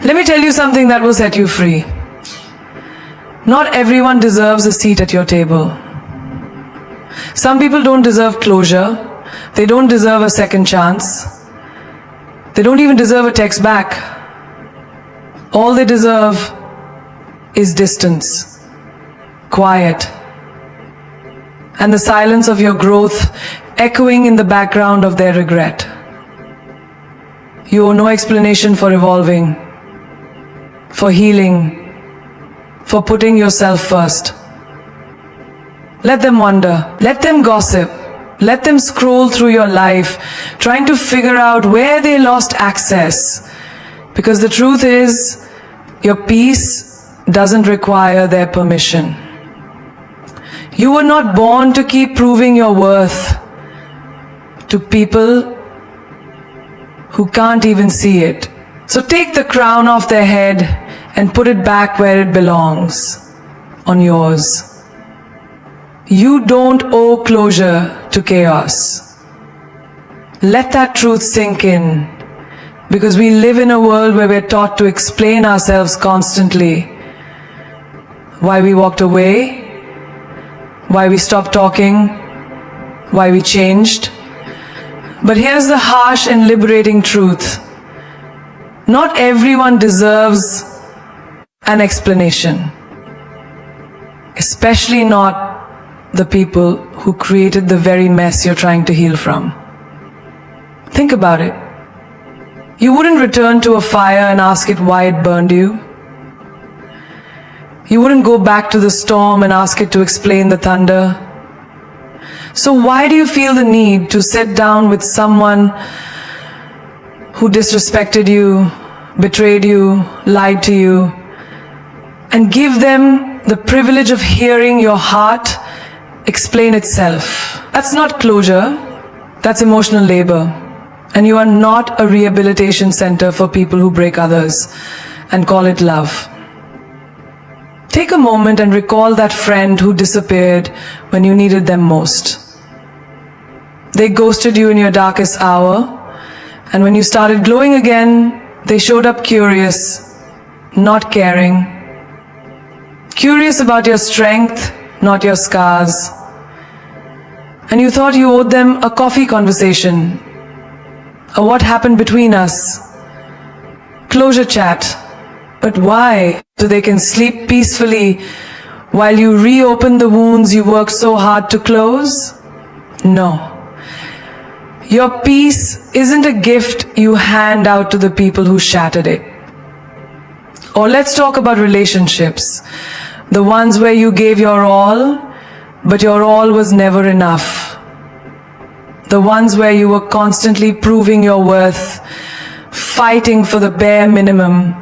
Let me tell you something that will set you free. Not everyone deserves a seat at your table. Some people don't deserve closure. They don't deserve a second chance. They don't even deserve a text back. All they deserve is distance, quiet, and the silence of your growth echoing in the background of their regret. You owe no explanation for evolving, for healing, for putting yourself first. Let them wonder, let them gossip, let them scroll through your life, trying to figure out where they lost access. Because the truth is, your peace doesn't require their permission. You were not born to keep proving your worth to people who can't even see it. So take the crown off their head and put it back where it belongs, on yours. You don't owe closure to chaos. Let that truth sink in, because we live in a world where we're taught to explain ourselves constantly. Why we walked away, why we stopped talking, why we changed. But here's the harsh and liberating truth. Not everyone deserves an explanation, especially not the people who created the very mess you're trying to heal from. Think about it. You wouldn't return to a fire and ask it why it burned you. You wouldn't go back to the storm and ask it to explain the thunder. So why do you feel the need to sit down with someone who disrespected you, betrayed you, lied to you, and give them the privilege of hearing your heart explain itself? That's not closure, that's emotional labor. And you are not a rehabilitation center for people who break others and call it love. Take a moment and recall that friend who disappeared when you needed them most. They ghosted you in your darkest hour, and when you started glowing again, they showed up curious, not caring. Curious about your strength, not your scars. And you thought you owed them a coffee conversation, a what happened between us, closure chat. But why? So they can sleep peacefully while you reopen the wounds you worked so hard to close? No. Your peace isn't a gift you hand out to the people who shattered it. Or let's talk about relationships. The ones where you gave your all, but your all was never enough. The ones where you were constantly proving your worth, fighting for the bare minimum,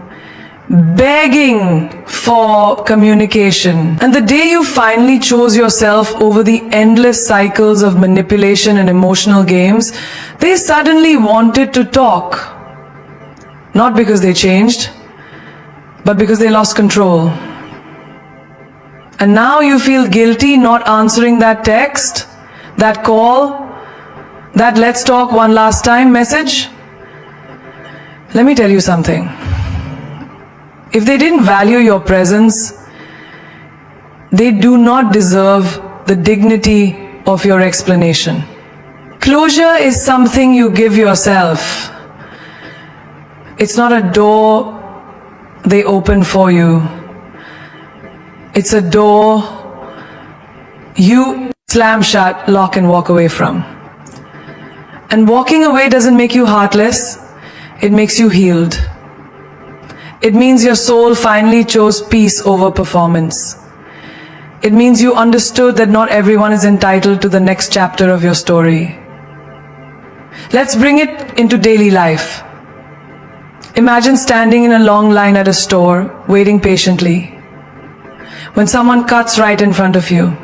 begging for communication. And the day you finally chose yourself over the endless cycles of manipulation and emotional games, they suddenly wanted to talk. Not because they changed, but because they lost control. And now you feel guilty not answering that text, that call, that let's talk one last time message. Let me tell you something. If they didn't value your presence, they do not deserve the dignity of your explanation. Closure is something you give yourself. It's not a door they open for you. It's a door you slam shut, lock and walk away from. And walking away doesn't make you heartless, it makes you healed. It means your soul finally chose peace over performance. It means you understood that not everyone is entitled to the next chapter of your story. Let's bring it into daily life. Imagine standing in a long line at a store, waiting patiently. When someone cuts right in front of you,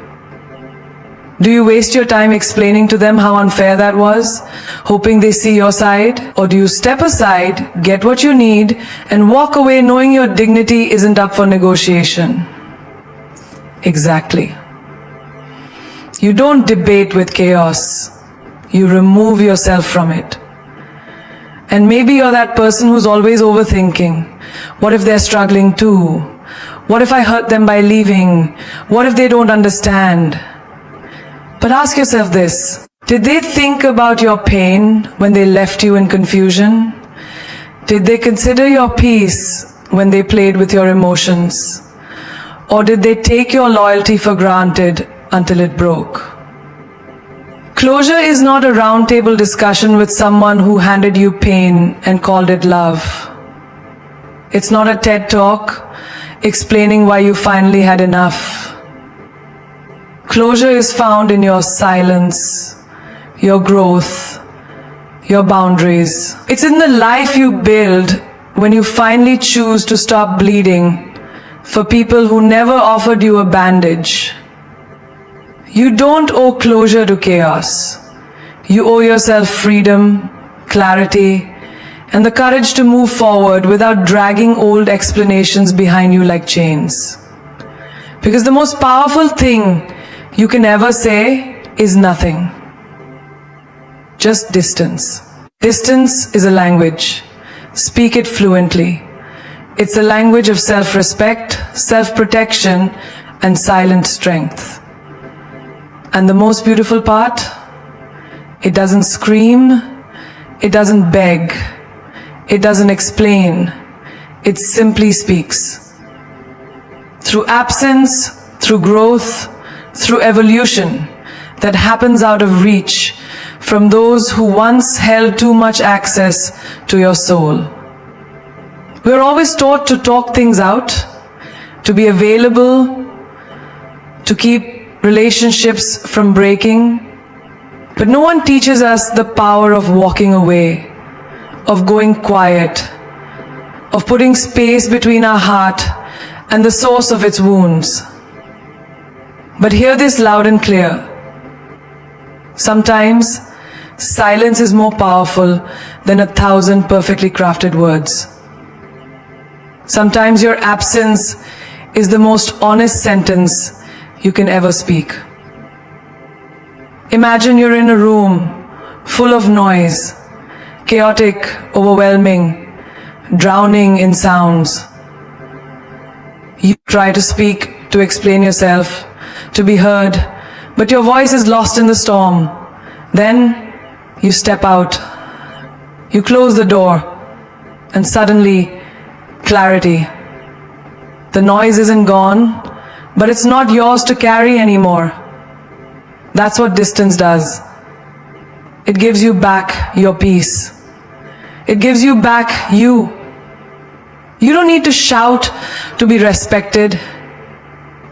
do you waste your time explaining to them how unfair that was, hoping they see your side? Or do you step aside, get what you need, and walk away knowing your dignity isn't up for negotiation? Exactly. You don't debate with chaos. You remove yourself from it. And maybe you're that person who's always overthinking. What if they're struggling too? What if I hurt them by leaving? What if they don't understand? But ask yourself this. Did they think about your pain when they left you in confusion? Did they consider your peace when they played with your emotions? Or did they take your loyalty for granted until it broke? Closure is not a roundtable discussion with someone who handed you pain and called it love. It's not a TED talk explaining why you finally had enough. Closure is found in your silence, your growth, your boundaries. It's in the life you build when you finally choose to stop bleeding for people who never offered you a bandage. You don't owe closure to chaos. You owe yourself freedom, clarity, and the courage to move forward without dragging old explanations behind you like chains. Because the most powerful thing you can ever say is nothing. Just distance. Distance is a language. Speak it fluently. It's a language of self-respect, self-protection, and silent strength. And the most beautiful part, it doesn't scream, it doesn't beg, it doesn't explain, it simply speaks. Through absence, through growth, through evolution that happens out of reach from those who once held too much access to your soul. We're always taught to talk things out, to be available, to keep relationships from breaking, but no one teaches us the power of walking away, of going quiet, of putting space between our heart and the source of its wounds. But hear this loud and clear. Sometimes silence is more powerful than 1,000 perfectly crafted words. Sometimes your absence is the most honest sentence you can ever speak. Imagine you're in a room full of noise, chaotic, overwhelming, drowning in sounds. You try to speak, to explain yourself, to be heard, but your voice is lost in the storm. Then you step out, you close the door, and suddenly, clarity. The noise isn't gone, but it's not yours to carry anymore. That's what distance does. It gives you back your peace. It gives you back you. You don't need to shout to be respected.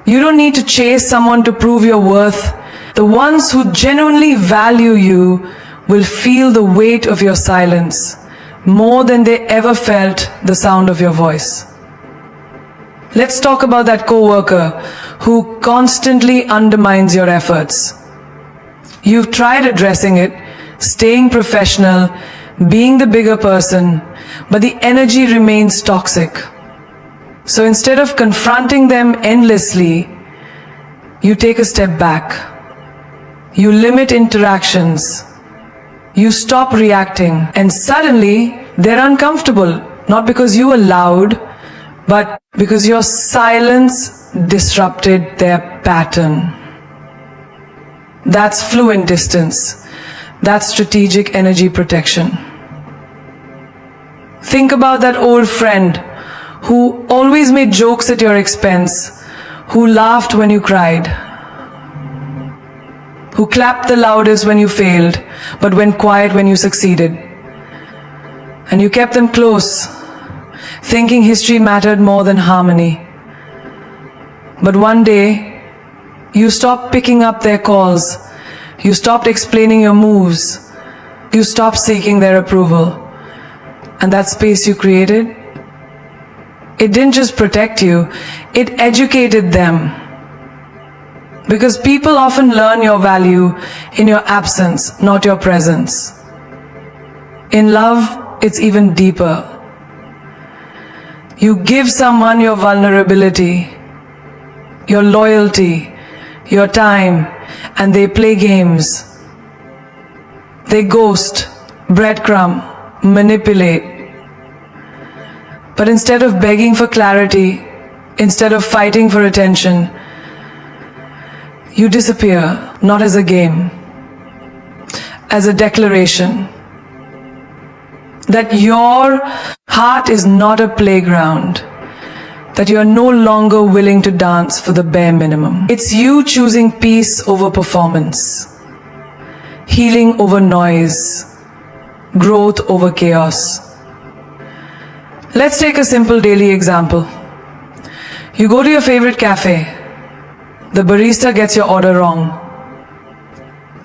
You don't need to chase someone to prove your worth. The ones who genuinely value you will feel the weight of your silence more than they ever felt the sound of your voice. Let's talk about that coworker who constantly undermines your efforts. You've tried addressing it, staying professional, being the bigger person, but the energy remains toxic. So instead of confronting them endlessly, you take a step back. You limit interactions. You stop reacting, and suddenly they're uncomfortable, not because you were loud, but because your silence disrupted their pattern. That's fluent distance. That's strategic energy protection. Think about that old friend who always made jokes at your expense, who laughed when you cried, who clapped the loudest when you failed, but went quiet when you succeeded. And you kept them close, thinking history mattered more than harmony. But one day, you stopped picking up their calls. You stopped explaining your moves. You stopped seeking their approval. And that space you created, it didn't just protect you, it educated them. Because people often learn your value in your absence, not your presence. In love, it's even deeper. You give someone your vulnerability, your loyalty, your time, and they play games. They ghost, breadcrumb, manipulate. But instead of begging for clarity, instead of fighting for attention, you disappear, not as a game, as a declaration that your heart is not a playground, that you are no longer willing to dance for the bare minimum. It's you choosing peace over performance, healing over noise, growth over chaos. Let's take a simple daily example. You go to your favorite cafe. The barista gets your order wrong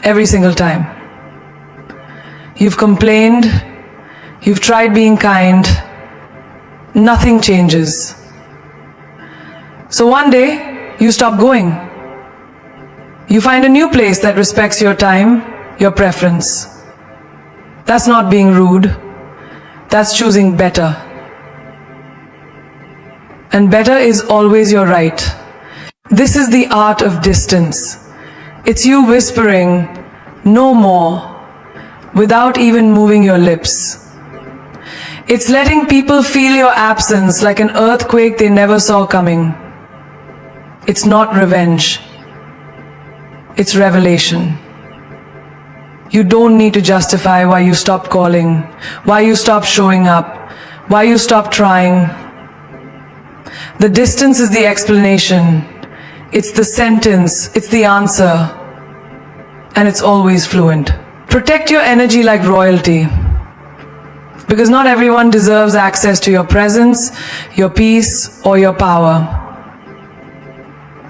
every single time. You've complained, you've tried being kind, nothing changes. So one day, you stop going. You find a new place that respects your time, your preference. That's not being rude, that's choosing better. And better is always your right. This is the art of distance. It's you whispering, no more, without even moving your lips. It's letting people feel your absence like an earthquake they never saw coming. It's not revenge. It's revelation. You don't need to justify why you stopped calling, why you stopped showing up, why you stopped trying. The distance is the explanation. It's the sentence, it's the answer, and it's always fluent. Protect your energy like royalty, because not everyone deserves access to your presence, your peace, or your power.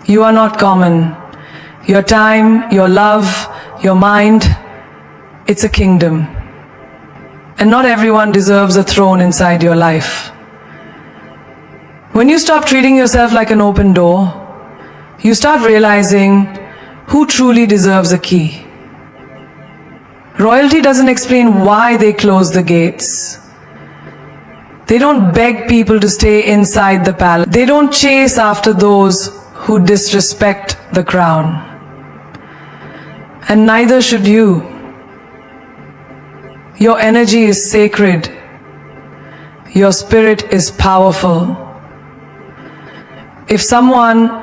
You are not common. Your time, your love, your mind, it's a kingdom. And not everyone deserves a throne inside your life. When you stop treating yourself like an open door, you start realizing who truly deserves a key. Royalty doesn't explain why they close the gates. They don't beg people to stay inside the palace. They don't chase after those who disrespect the crown. And neither should you. Your energy is sacred. Your spirit is powerful. If someone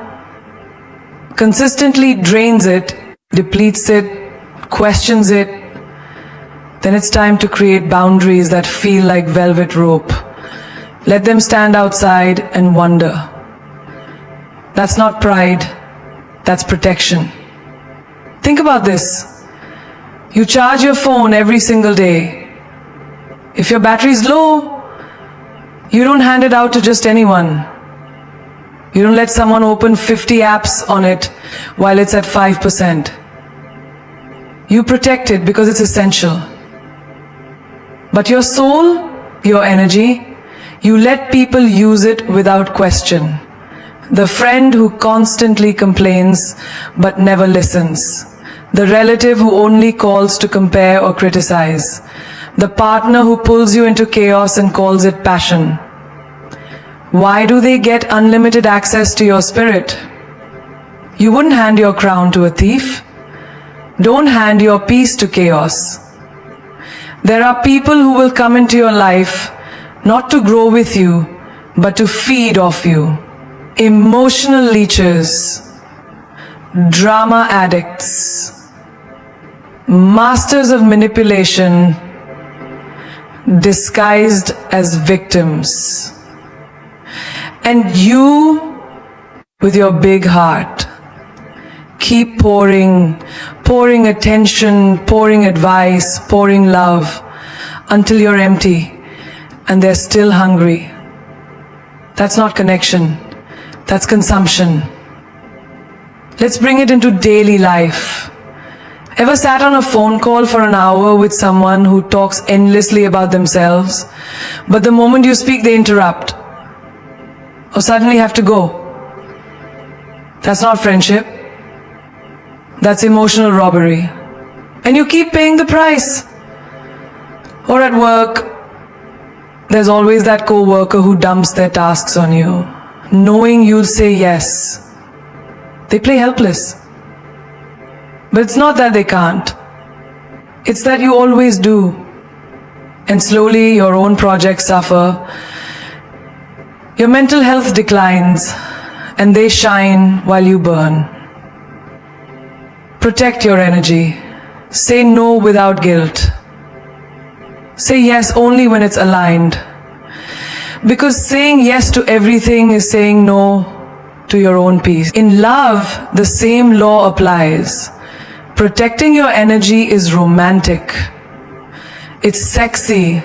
consistently drains it, depletes it, questions it, then it's time to create boundaries that feel like velvet rope. Let them stand outside and wonder. That's not pride, that's protection. Think about this. You charge your phone every single day. If your battery is low, you don't hand it out to just anyone. You don't let someone open 50 apps on it while it's at 5%. You protect it because it's essential. But your soul, your energy, you let people use it without question. The friend who constantly complains but never listens. The relative who only calls to compare or criticize. The partner who pulls you into chaos and calls it passion. Why do they get unlimited access to your spirit? You wouldn't hand your crown to a thief. Don't hand your peace to chaos. There are people who will come into your life not to grow with you, but to feed off you. Emotional leeches, drama addicts, masters of manipulation, disguised as victims. And you, with your big heart, keep pouring attention, pouring advice, pouring love, until you're empty and they're still hungry. That's not connection, that's consumption. Let's bring it into daily life. Ever sat on a phone call for an hour with someone who talks endlessly about themselves, but the moment you speak they interrupt? Or suddenly have to go? That's not friendship. That's emotional robbery. And you keep paying the price. Or at work, there's always that co-worker who dumps their tasks on you, knowing you'll say yes. They play helpless. But it's not that they can't. It's that you always do. and slowly your own projects suffer. Your mental health declines, and they shine while you burn. Protect your energy. Say no without guilt. Say yes only when it's aligned. Because saying yes to everything is saying no to your own peace. In love, the same law applies. Protecting your energy is romantic. It's sexy.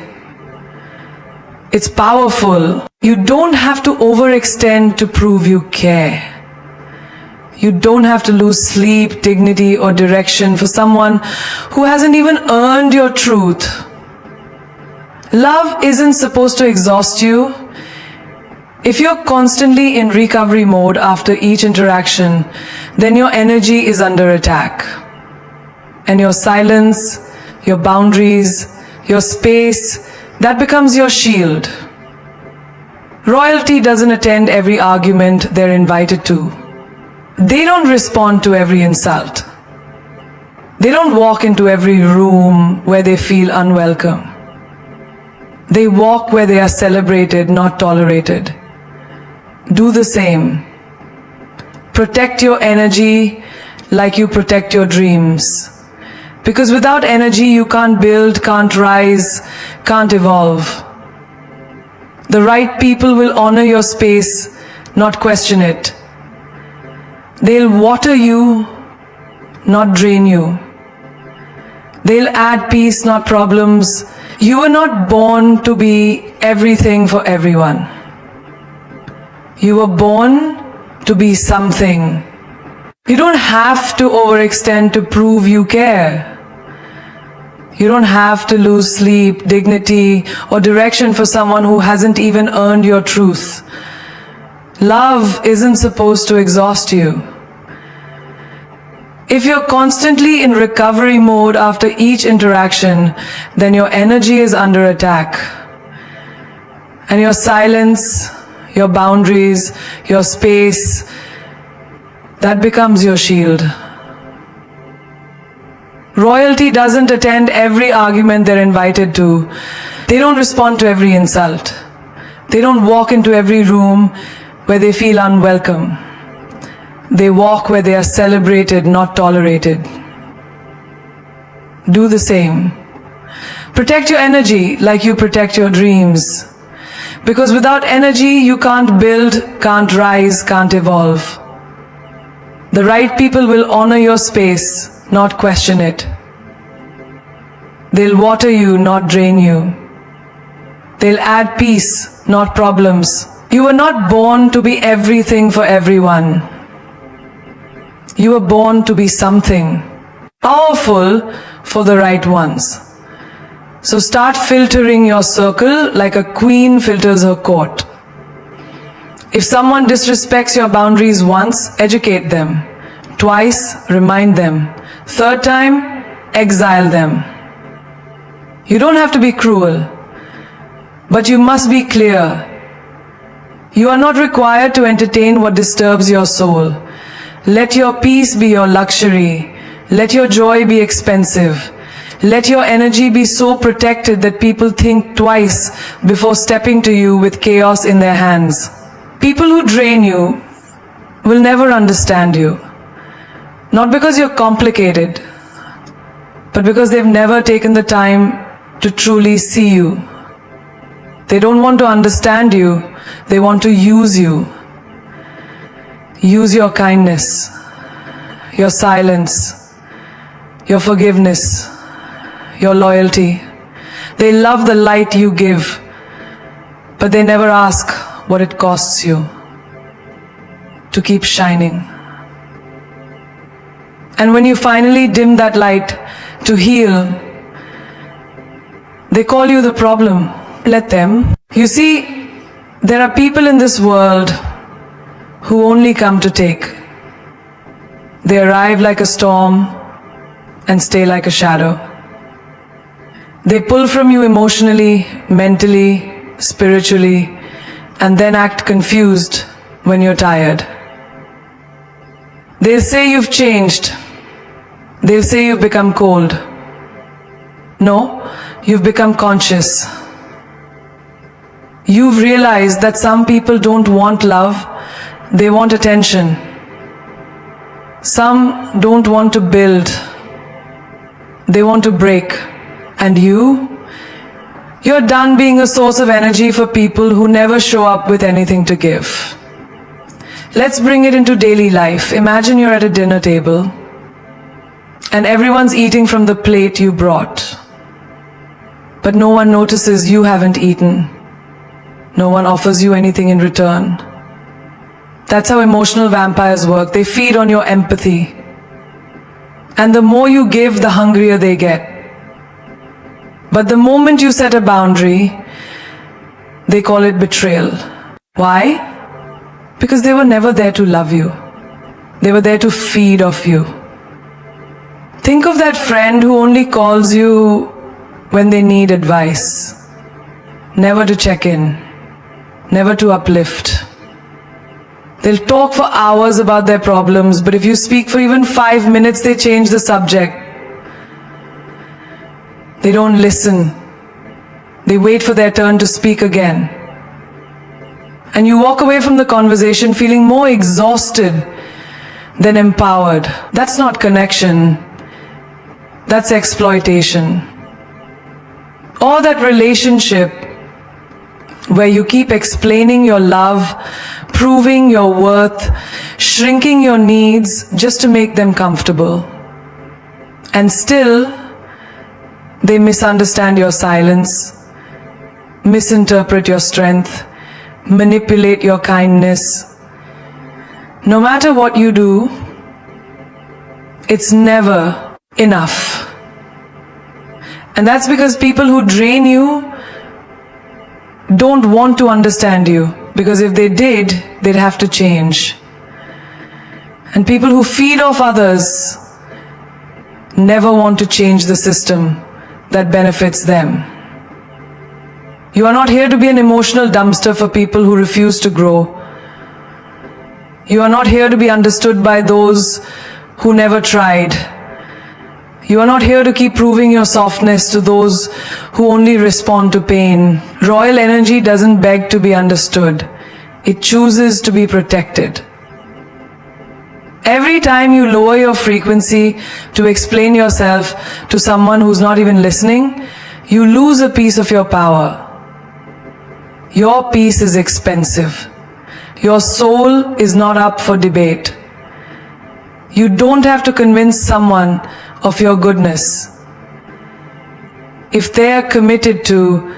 It's powerful. You don't have to overextend to prove you care. You don't have to lose sleep, dignity, or direction for someone who hasn't even earned your truth. Love isn't supposed to exhaust you. If you're constantly in recovery mode after each interaction, then your energy is under attack. And your silence, your boundaries, your space, that becomes your shield. Royalty doesn't attend every argument they're invited to. They don't respond to every insult. They don't walk into every room where they feel unwelcome. They walk where they are celebrated, not tolerated. Do the same. Protect your energy like you protect your dreams. Because without energy, you can't build, can't rise, can't evolve. The right people will honor your space, not question it. They'll water you, not drain you. They'll add peace, not problems. You were not born to be everything for everyone. You were born to be something. You don't have to overextend to prove you care. You don't have to lose sleep, dignity, or direction for someone who hasn't even earned your truth. Love isn't supposed to exhaust you. If you're constantly in recovery mode after each interaction, then your energy is under attack. And your silence, your boundaries, your space, that becomes your shield. Royalty doesn't attend every argument they're invited to. They don't respond to every insult. They don't walk into every room where they feel unwelcome. They walk where they are celebrated, not tolerated. Do the same. Protect your energy like you protect your dreams. Because without energy, you can't build, can't rise, can't evolve. The right people will honor your space, not question it. They'll water you, not drain you. They'll add peace, not problems. You were not born to be everything for everyone. You were born to be something powerful for the right ones. So start filtering your circle like a queen filters her court. If someone disrespects your boundaries once, educate them. Twice, remind them. Third time, exile them. You don't have to be cruel, but you must be clear. You are not required to entertain what disturbs your soul. Let your peace be your luxury. Let your joy be expensive. Let your energy be so protected that people think twice before stepping to you with chaos in their hands. People who drain you will never understand you. Not because you're complicated, but because they've never taken the time to truly see you. They don't want to understand you, they want to use you. Use your kindness, your silence, your forgiveness, your loyalty. They love the light you give, but they never ask what it costs you to keep shining. And when you finally dim that light to heal, they call you the problem. Let them. You see, there are people in this world who only come to take. They arrive like a storm and stay like a shadow. They pull from you emotionally, mentally, spiritually, and then act confused when you're tired. They'll say you've changed. They'll say you've become cold. No, You've become conscious. You've realized that some people don't want love, they want attention. Some don't want to build, they want to break. And you're done being a source of energy for people who never show up with anything to give. Let's bring it into daily life. Imagine you're at a dinner table and everyone's eating from the plate you brought. But no one notices you haven't eaten. No one offers you anything in return. That's how emotional vampires work. They feed on your empathy. And the more you give, the hungrier they get. But the moment you set a boundary, they call it betrayal. Why? Because they were never there to love you. They were there to feed off you. Think of that friend who only calls you when they need advice. Never to check in. Never to uplift. They'll talk for hours about their problems, but if you speak for even 5 minutes, they change the subject. They don't listen. They wait for their turn to speak again. And you walk away from the conversation feeling more exhausted than empowered. That's not connection. That's exploitation. Or that relationship where you keep explaining your love, proving your worth, shrinking your needs just to make them comfortable. And still, they misunderstand your silence, misinterpret your strength, manipulate your kindness. No matter what you do, it's never enough. And that's because people who drain you don't want to understand you, because if they did, they'd have to change. And people who feed off others never want to change the system that benefits them. You are not here to be an emotional dumpster for people who refuse to grow. You are not here to be understood by those who never tried. You are not here to keep proving your softness to those who only respond to pain. Royal energy doesn't beg to be understood. It chooses to be protected. Every time you lower your frequency to explain yourself to someone who's not even listening, you lose a piece of your power. Your peace is expensive. Your soul is not up for debate. You don't have to convince someone of your goodness. If they are committed to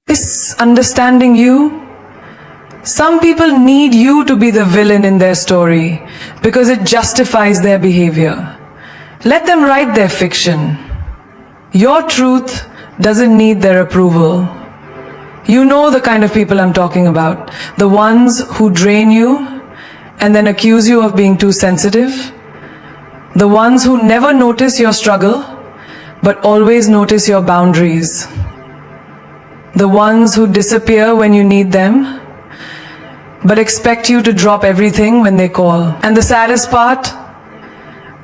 misunderstanding you, some people need you to be the villain in their story because it justifies their behavior. Let them write their fiction. Your truth doesn't need their approval. You know the kind of people I'm talking about. The ones who drain you and then accuse you of being too sensitive. The ones who never notice your struggle, but always notice your boundaries. The ones who disappear when you need them, but expect you to drop everything when they call. And the saddest part,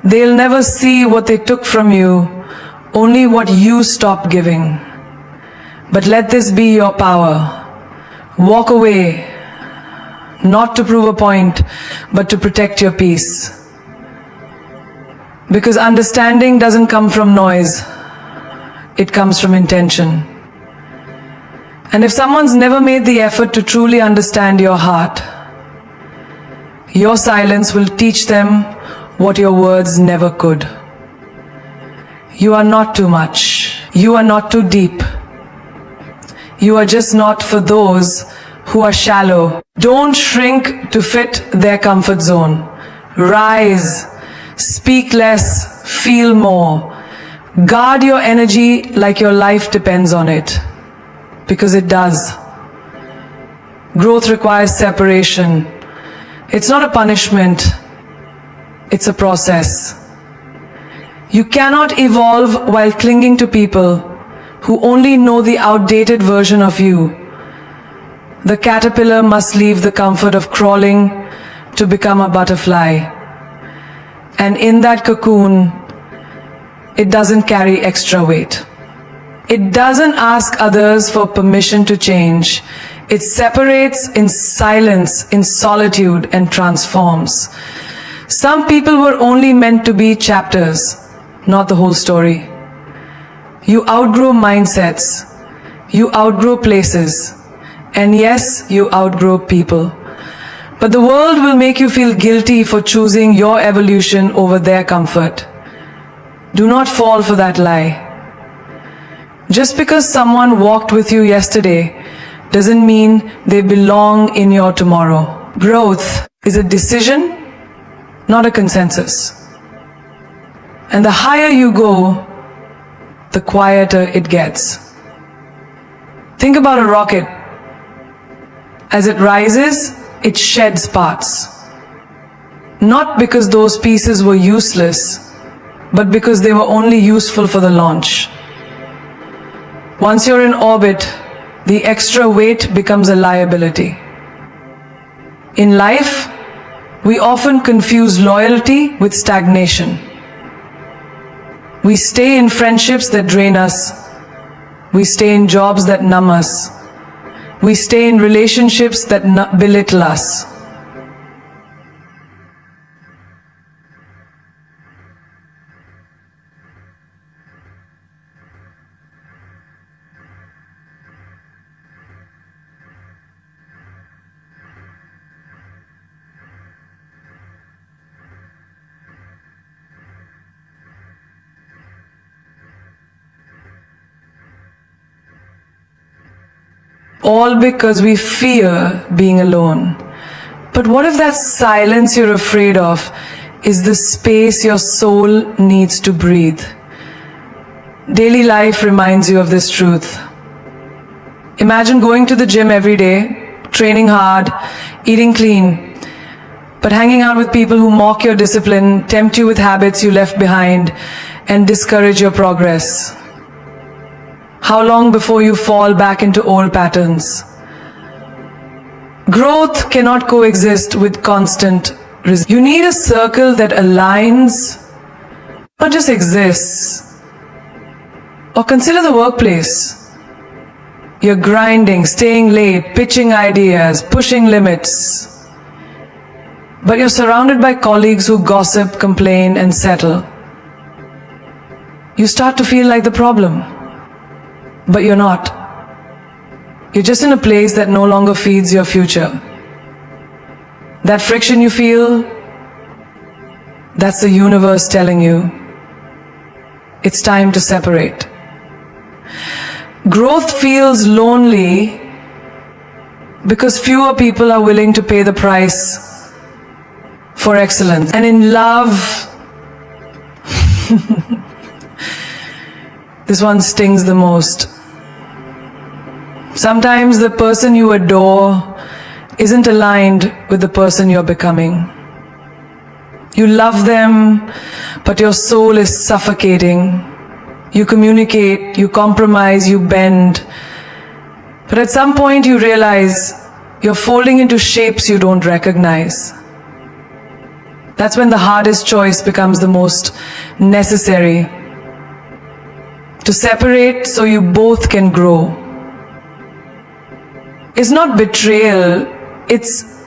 they'll never see what they took from you, only what you stopped giving. But let this be your power. Walk away, not to prove a point, but to protect your peace. Because understanding doesn't come from noise, it comes from intention. And if someone's never made the effort to truly understand your heart, your silence will teach them what your words never could. You are not too much. You are not too deep. You are just not for those who are shallow. Don't shrink to fit their comfort zone. Rise. Speak less, feel more. Guard your energy like your life depends on it. Because it does. Growth requires separation. It's not a punishment. It's a process. You cannot evolve while clinging to people who only know the outdated version of you. The caterpillar must leave the comfort of crawling to become a butterfly. And in that cocoon, it doesn't carry extra weight. It doesn't ask others for permission to change. It separates in silence, in solitude, and transforms. Some people were only meant to be chapters, not the whole story. You outgrow mindsets, you outgrow places, and yes, you outgrow people. But the world will make you feel guilty for choosing your evolution over their comfort. Do not fall for that lie. Just because someone walked with you yesterday doesn't mean they belong in your tomorrow. Growth is a decision, not a consensus. And the higher you go, the quieter it gets. Think about a rocket. As it rises, it sheds parts. Not because those pieces were useless, but because they were only useful for the launch. Once you're in orbit, the extra weight becomes a liability. In life, we often confuse loyalty with stagnation. We stay in friendships that drain us. We stay in jobs that numb us. We stay in relationships that belittle us. All because we fear being alone. But what if that silence you're afraid of is the space your soul needs to breathe? Daily life reminds you of this truth. Imagine going to the gym every day, training hard, eating clean, but hanging out with people who mock your discipline, tempt you with habits you left behind, and discourage your progress. How long before you fall back into old patterns? Growth cannot coexist with constant resistance. You need a circle that aligns, not just exists. Or consider the workplace. You're grinding, staying late, pitching ideas, pushing limits. But you're surrounded by colleagues who gossip, complain, and settle. You start to feel like the problem. But you're not. You're just in a place that no longer feeds your future. That friction you feel, that's the universe telling you, it's time to separate. Growth feels lonely because fewer people are willing to pay the price for excellence. And in love, this one stings the most. Sometimes the person you adore isn't aligned with the person you're becoming. You love them, but your soul is suffocating. You communicate, you compromise, you bend. But at some point you realize you're folding into shapes you don't recognize. That's when the hardest choice becomes the most necessary. To separate so you both can grow. It's not betrayal, it's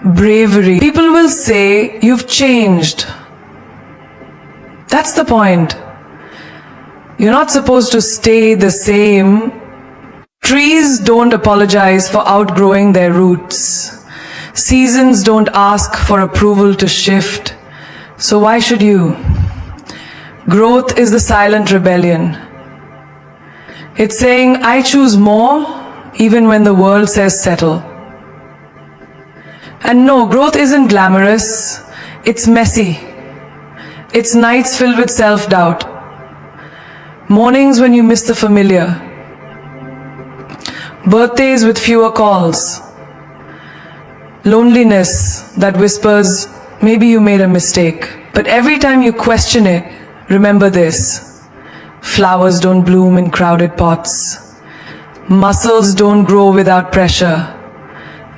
bravery. People will say, you've changed. That's the point. You're not supposed to stay the same. Trees don't apologize for outgrowing their roots. Seasons don't ask for approval to shift. So why should you? Growth is the silent rebellion. It's saying, I choose more, even when the world says settle. And no, growth isn't glamorous. It's messy. It's nights filled with self-doubt. Mornings when you miss the familiar. Birthdays with fewer calls. Loneliness that whispers, maybe you made a mistake. But every time you question it, remember this. Flowers don't bloom in crowded pots. Muscles don't grow without pressure.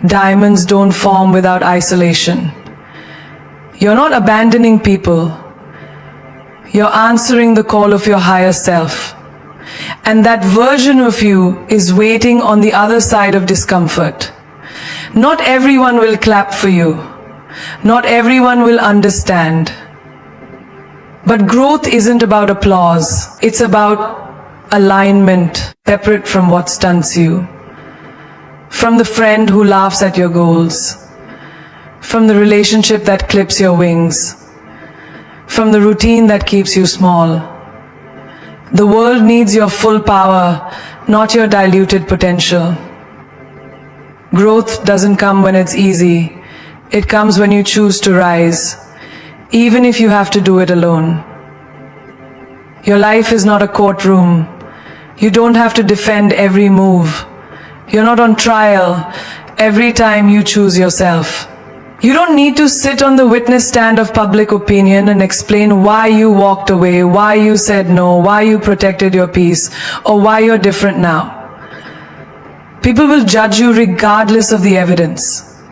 Diamonds don't form without isolation. You're not abandoning people. You're answering the call of your higher self. And that version of you is waiting on the other side of discomfort. Not everyone will clap for you. Not everyone will understand. But growth isn't about applause. It's about alignment, separate from what stunts you. From the friend who laughs at your goals. From the relationship that clips your wings. From the routine that keeps you small. The world needs your full power, not your diluted potential. Growth doesn't come when it's easy. It comes when you choose to rise, even if you have to do it alone. Your life is not a courtroom. You don't have to defend every move. You're not on trial every time you choose yourself. You don't need to sit on the witness stand of public opinion and explain why you walked away, why you said no, why you protected your peace, or why you're different now. People will judge you regardless of the evidence.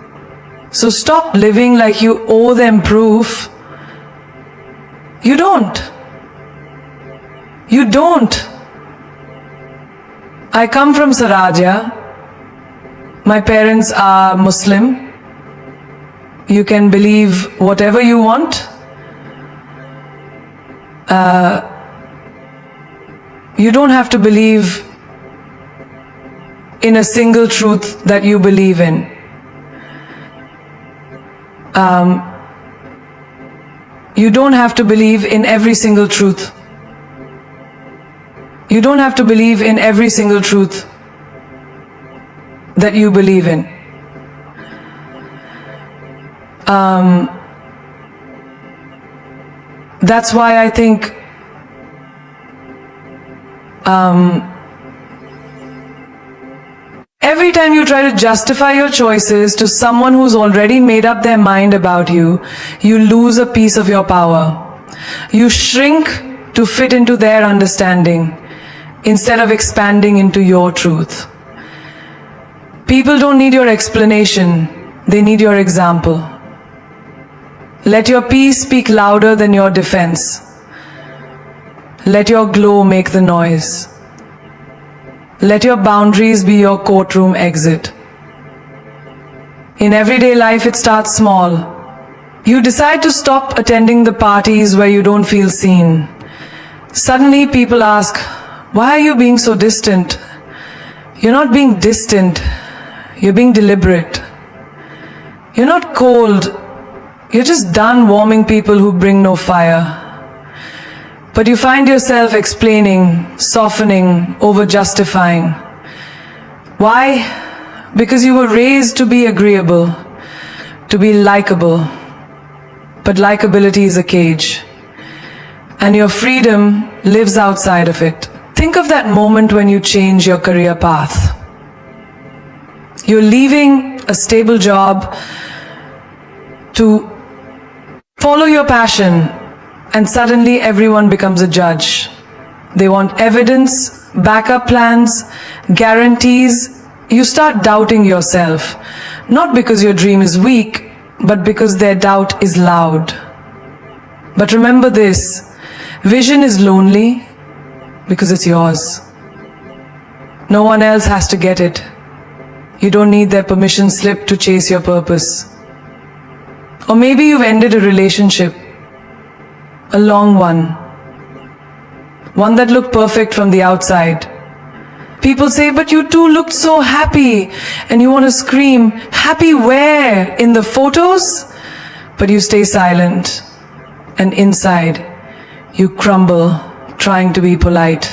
So stop living like you owe them proof. You don't. You don't. I come from Saraja. My parents are Muslim. You can believe whatever you want. You don't have to believe in a single truth that you believe in. You don't have to believe in every single truth. You don't have to believe in every single truth that you believe in. That's why I think every time you try to justify your choices to someone who's already made up their mind about you, you lose a piece of your power. You shrink to fit into their understanding instead of expanding into your truth. People don't need your explanation, they need your example. Let your peace speak louder than your defense. Let your glow make the noise. Let your boundaries be your courtroom exit. In everyday life, it starts small. You decide to stop attending the parties where you don't feel seen. Suddenly people ask, why are you being so distant? You're not being distant. You're being deliberate. You're not cold. You're just done warming people who bring no fire. But you find yourself explaining, softening, over-justifying. Why? Because you were raised to be agreeable, to be likable. But likability is a cage. And your freedom lives outside of it. Think of that moment when you change your career path. You're leaving a stable job to follow your passion, and suddenly everyone becomes a judge. They want evidence, backup plans, guarantees. You start doubting yourself, not because your dream is weak, but because their doubt is loud. But remember this, vision is lonely because it's yours. No one else has to get it. You don't need their permission slip to chase your purpose. Or maybe you've ended a relationship, a long one that looked perfect from the outside. People say, but you two looked so happy, and you want to scream, happy where? In the photos? But you stay silent, and inside, you crumble, trying to be polite.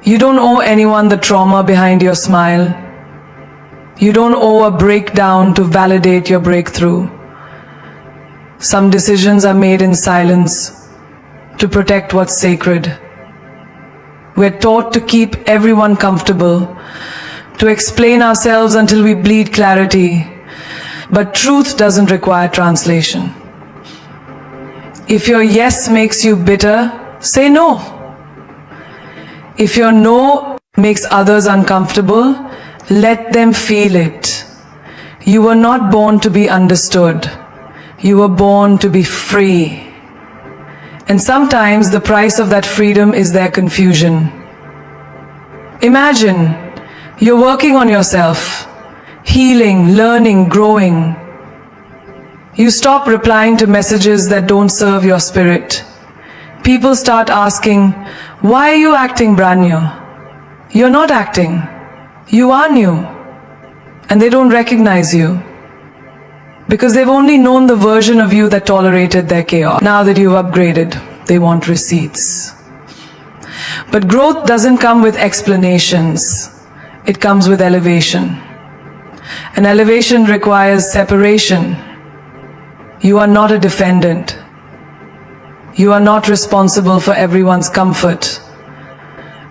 You don't owe anyone the trauma behind your smile. You don't owe a breakdown to validate your breakthrough. Some decisions are made in silence to protect what's sacred. We're taught to keep everyone comfortable, to explain ourselves until we bleed clarity. But truth doesn't require translation. If your yes makes you bitter, say no. If your no makes others uncomfortable, let them feel it. You were not born to be understood. You were born to be free. And sometimes the price of that freedom is their confusion. Imagine you're working on yourself, healing, learning, growing. You stop replying to messages that don't serve your spirit. People start asking, why are you acting brand new? You're not acting. You are new. And they don't recognize you. Because they've only known the version of you that tolerated their chaos. Now that you've upgraded, they want receipts. But growth doesn't come with explanations. It comes with elevation. And elevation requires separation. You are not a defendant. You are not responsible for everyone's comfort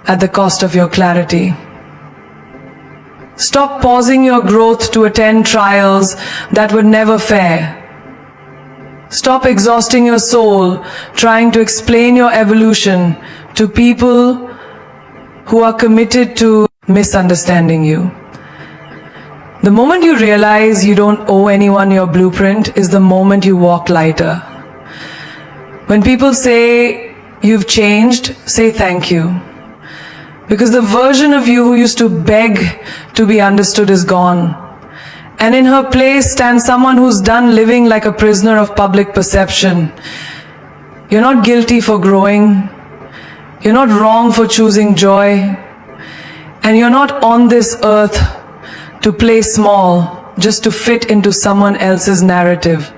at the cost of your clarity. Stop pausing your growth to attend trials that were never fair. Stop exhausting your soul trying to explain your evolution to people who are committed to misunderstanding you. The moment you realize you don't owe anyone your blueprint is the moment you walk lighter. When people say you've changed, say thank you. Because the version of you who used to beg to be understood is gone. And in her place stands someone who's done living like a prisoner of public perception. You're not guilty for growing. You're not wrong for choosing joy. And you're not on this earth to play small just to fit into someone else's narrative.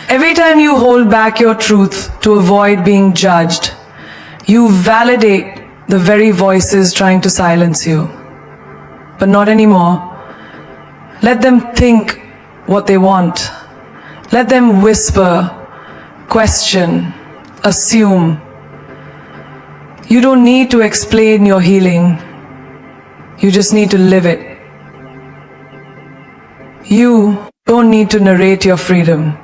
Every time you hold back your truth to avoid being judged, you validate the very voices trying to silence you. But not anymore. Let them think what they want. Let them whisper, question, assume. You don't need to explain your healing. You just need to live it. You don't need to narrate your freedom.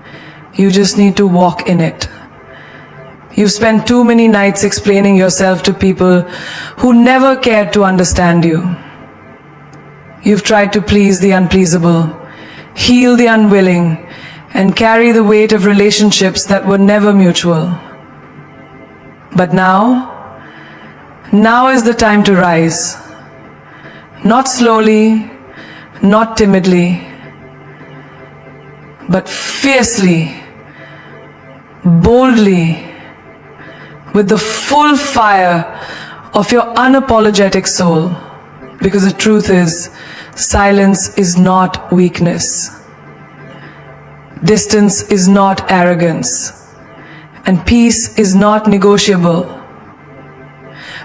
You just need to walk in it. You've spent too many nights explaining yourself to people who never cared to understand you. You've tried to please the unpleasable, heal the unwilling, and carry the weight of relationships that were never mutual. But now is the time to rise. Not slowly, not timidly, but fiercely, boldly, with the full fire of your unapologetic soul. Because the truth is, silence is not weakness. Distance is not arrogance. And peace is not negotiable.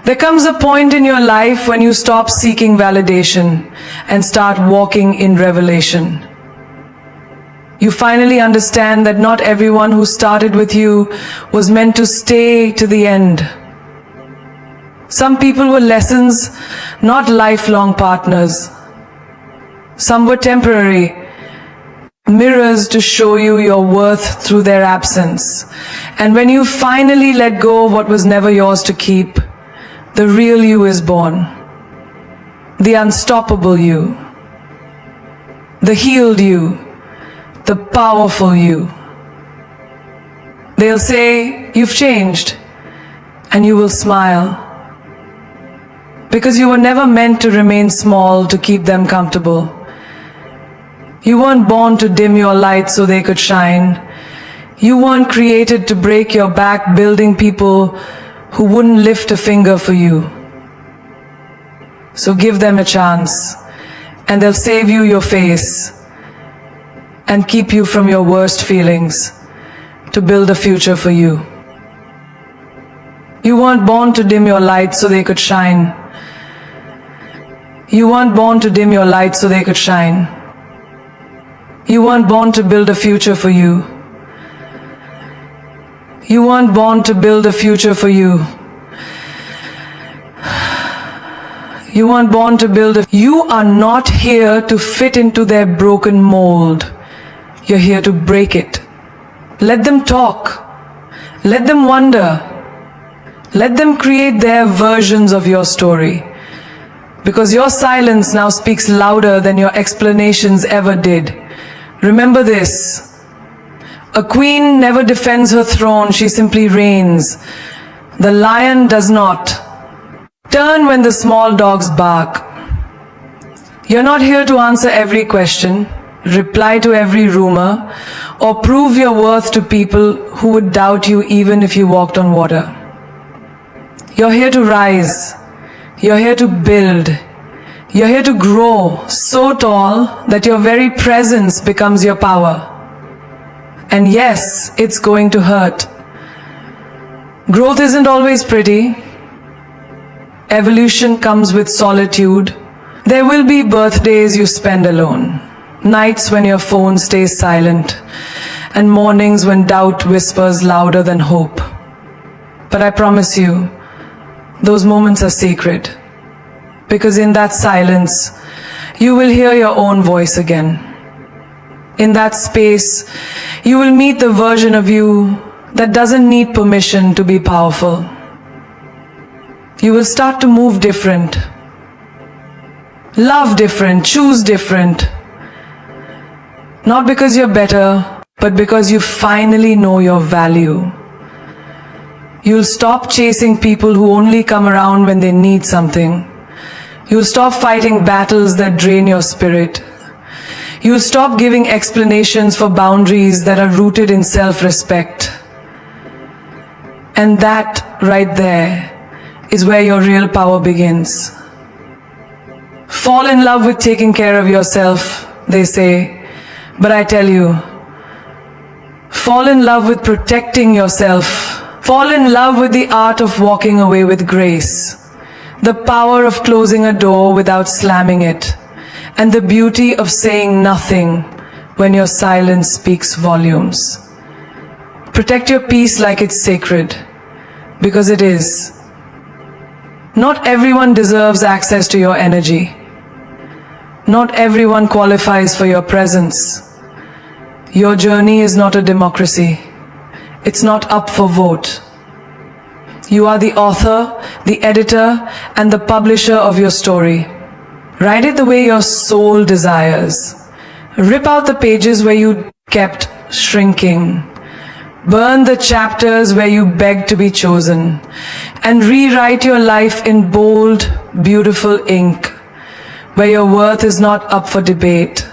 There comes a point in your life when you stop seeking validation and start walking in revelation. You finally understand that not everyone who started with you was meant to stay to the end. Some people were lessons, not lifelong partners. Some were temporary, mirrors to show you your worth through their absence. And when you finally let go of what was never yours to keep, the real you is born. The unstoppable you. The healed you. The powerful you. They'll say, you've changed, and you will smile. Because you were never meant to remain small to keep them comfortable. You weren't born to dim your light so they could shine. You weren't created to break your back building people who wouldn't lift a finger for you. So give them a chance, and they'll save you your face and keep you from your worst feelings to build a future for you. You weren't born to dim your light so they could shine. You weren't born to dim your light so they could shine. You weren't born to build a future for you. You weren't born to build a future for you. You weren't born to build a... You are not here to fit into their broken mold. You're here to break it. Let them talk. Let them wonder. Let them create their versions of your story. Because your silence now speaks louder than your explanations ever did. Remember this. A queen never defends her throne, she simply reigns. The lion does not. Turn when the small dogs bark. You're not here to answer every question, reply to every rumor, or prove your worth to people who would doubt you even if you walked on water. You're here to rise. You're here to build. You're here to grow so tall that your very presence becomes your power. And yes, it's going to hurt. Growth isn't always pretty. Evolution comes with solitude. There will be birthdays you spend alone, nights when your phone stays silent, and mornings when doubt whispers louder than hope. But I promise you, those moments are sacred, because in that silence, you will hear your own voice again. In that space, you will meet the version of you that doesn't need permission to be powerful. You will start to move different, love different, choose different. Not because you're better, but because you finally know your value. You'll stop chasing people who only come around when they need something. You'll stop fighting battles that drain your spirit. You'll stop giving explanations for boundaries that are rooted in self-respect. And that right there is where your real power begins. Fall in love with taking care of yourself, they say, but I tell you, fall in love with protecting yourself. Fall in love with the art of walking away with grace, the power of closing a door without slamming it, and the beauty of saying nothing when your silence speaks volumes. Protect your peace like it's sacred, because it is. Not everyone deserves access to your energy. Not everyone qualifies for your presence. Your journey is not a democracy. It's not up for vote. You are the author, the editor, and the publisher of your story. Write it the way your soul desires. Rip out the pages where you kept shrinking. Burn the chapters where you begged to be chosen. And rewrite your life in bold, beautiful ink, where your worth is not up for debate,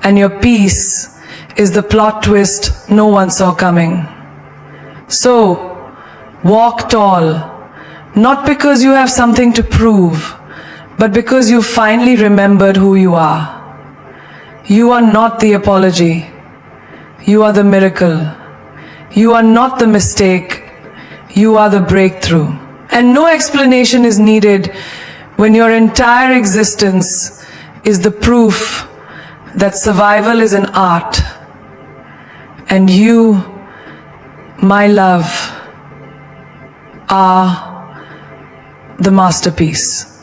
and your peace is the plot twist no one saw coming. So, walk tall, not because you have something to prove, but because you finally remembered who you are. You are not the apology. You are the miracle. You are not the mistake. You are the breakthrough. And no explanation is needed when your entire existence is the proof that survival is an art. And you, my love, are the masterpiece.